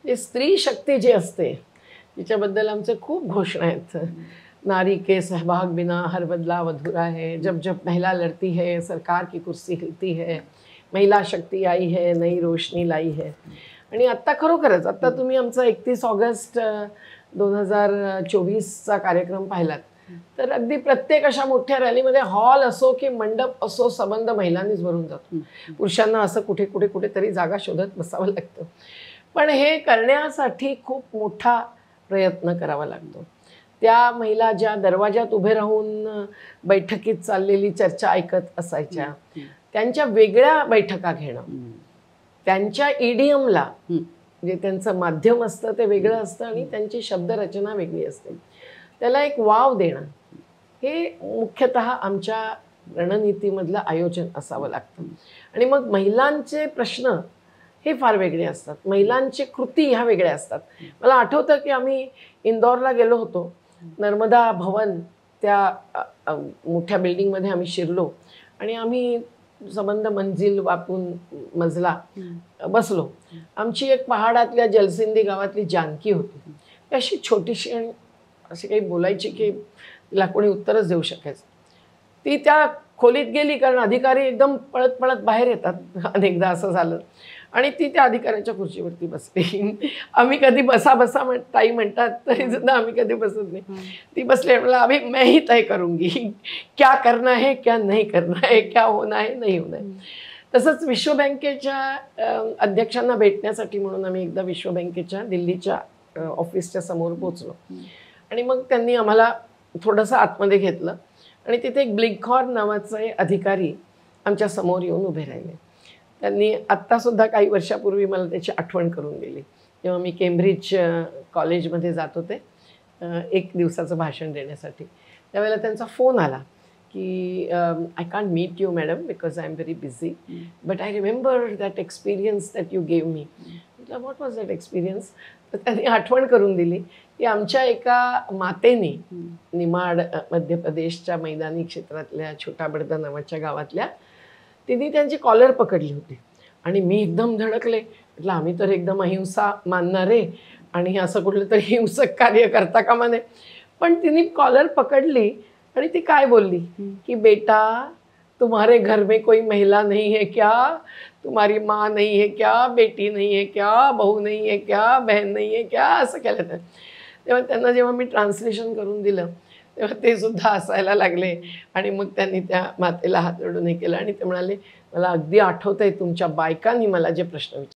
जे स्त्री शक्ती जी असते तिच्याबद्दल आमचे खूप घोषणा आहेत. नारी के सहभाग बिना हर बदलाव अधूरा है, जब जब महिला लड़ती है सरकार की कुर्सी हिलती है, महिला शक्ती आई है नई रोशनी लाई है. आणि आत्ता खरोखरच आत्ता तुम्ही आमचा 31 ऑगस्ट 2024चा कार्यक्रम पाहिलात तर अगदी प्रत्येक अशा मोठ्या रॅलीमध्ये हॉल असो की मंडप असो सबंध महिलांनीच भरून जातो. पुरुषांना असं कुठे कुठे कुठेतरी जागा शोधत बसावं लागतं. पण हे करण्यासाठी खूप मोठा प्रयत्न करावा लागतो. त्या महिला ज्या दरवाजात उभे राहून बैठकीत चाललेली चर्चा ऐकत असायच्या त्यांच्या वेगळ्या बैठका घेणं, त्यांच्या ईडीएमला जे त्यांचं माध्यम असतं ते वेगळं असतं आणि त्यांची शब्दरचना वेगळी असते, त्याला एक वाव देणं हे मुख्यतः आमच्या रणनीतीमधलं आयोजन असावं लागतं. आणि मग महिलांचे प्रश्न हे फार वेगळे असतात, महिलांची कृती ह्या वेगळ्या असतात. मला आठवतं की आम्ही इंदौरला गेलो होतो, नर्मदा भवन त्या मोठ्या बिल्डिंगमध्ये आम्ही शिरलो आणि आम्ही संबंध मंजिल वापून मजला बसलो. आमची एक पहाडातल्या जलसिंदी गावातली जानकी होती. अशी छोटीशी आणि अशी काही बोलायची की तिला कोणी उत्तरच देऊ शकायचं. ती त्या खोलीत गेली कारण अधिकारी एकदम पळत पळत बाहेर येतात, अनेकदा असं झालं, आणि ती त्या अधिकाऱ्याच्या खुर्चीवरती बसली. आम्ही कधी बसा बसा ताई म्हणतात तरी सुद्धा आम्ही कधी बसत नाही. ती बसली, मला अभी मैं ही तय करूंगी क्या करना है क्या नहीं करना है, क्या होना है नहीं होना है. तसंच विश्व बँकेच्या अध्यक्षांना भेटण्यासाठी म्हणून आम्ही एकदा विश्व बँकेच्या दिल्लीच्या ऑफिसच्या समोर पोचलो आणि मग त्यांनी आम्हाला थोडंसं आतमध्ये घेतलं आणि तिथे एक ब्लिंकहॉर्न नावाचे अधिकारी आमच्या समोर येऊन उभे राहिले. त्यांनी आत्तासुद्धा काही वर्षापूर्वी मला त्याची आठवण करून दिली. जेव्हा मी केम्ब्रिज कॉलेजमध्ये जात होते 1 दिवसाचं भाषण देण्यासाठी, त्यावेळेला त्यांचा फोन आला की I can't meet you madam because I am very busy, but I remember that experience that you gave me. म्हटलं व्हॉट वॉज दॅट एक्सपिरियन्स? तर त्यांनी आठवण करून दिली की आमच्या एका मातेने निमाड मध्य प्रदेशच्या मैदानी क्षेत्रातल्या छोटा बडदा नावाच्या गावातल्या, तिने त्यांची कॉलर पकडली होती आणि मी एकदम धडकले. म्हटलं आम्ही तर एकदम अहिंसा मानणारे आणि असं कुठलं तरी हिंसक कार्य करता कामा नये. पण तिने कॉलर पकडली आणि ती काय बोलली की बेटा तुम्हारे घर में कोई महिला नहीं है क्या, तुम्हारी माँ नहीं है क्या, बेटी नहीं है क्या, बहू नहीं है क्या, बहन नहीं है क्या, असं केलं. तेव्हा त्यांना जेव्हा मी ट्रान्सलेशन करून दिलं तेव्हा ते सुद्धा हसायला लागले आणि मग त्यांनी त्या मातेला हात जोडून हे केलं आणि ते म्हणाले मला अगदी आठवतंय तुमच्या बायकांनी मला जे प्रश्न विचारले.